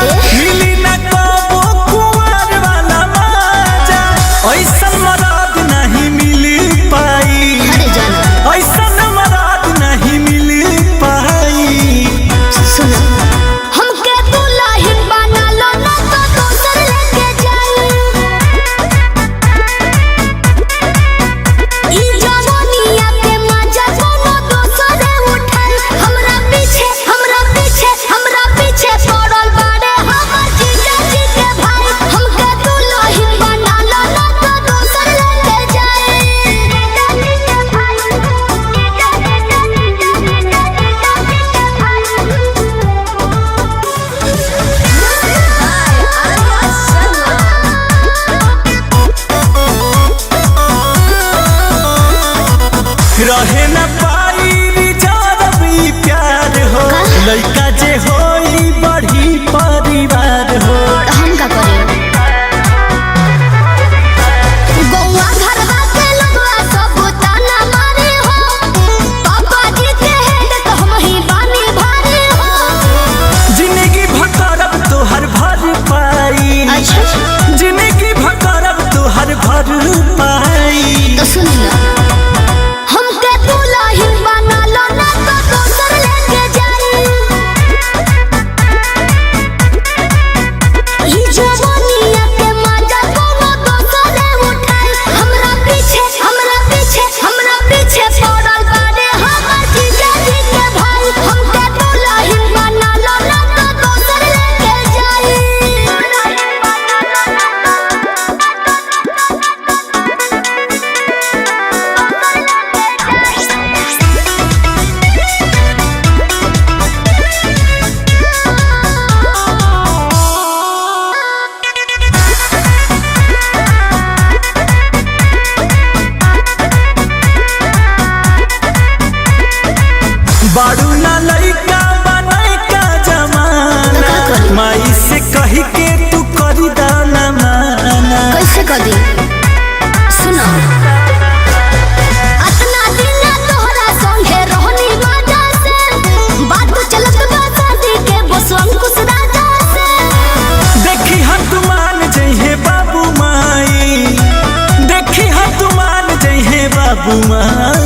मिली ना कबो कुंवर वाला मजा, ऐसन मराद नहीं मिली पाई, ऐसन मराद नहीं मिली पाई। सुनो हमके दुल्हन बना लो ना तो दोसर लेके जाई, ई जवानिया के मजा कोनो दोसर उठाई। हमरा पीछे पड़ल बाड़े हमर जीजा जी के भाई, हमके दुल्हन बना लो ना तो दोसर लेके जाई। रहे न पाई रिजर्व ई प्यार हो, लइका जे होई बड़ी परिवार हो। हम का करे गौवा घरवा के लोगवा सब ताना मारे हो, पापा जी के हेड तो हम ही बानी भारे हो। जिंदगी भकरब तोहर भर पाई, जिंदगी भकरब तोहर भर पाई। तो सुन लो हमके दुल्हन बना लो ना तो दोसर लेके जाई, ई जवानिया के मजा कोनो दोसर उठाई। हमरा पीछे पड़ल बाड़े हमर जीजा जी के भाई, हमके दुल्हन बना लो ना तो दोसर लेके जाई। बारू ना लइका बनाई का जमाना, माई से कही के तू करी दाना माना। कैसे कर दी सुनो अतना दिन तोहरा संगे रहनी मजा से, बात चलत बा शादी के बस अंकुश राजा से। देखी हाथ मान जइहे बाबू माई, देखी हाथ मान जइहे बाबू माई।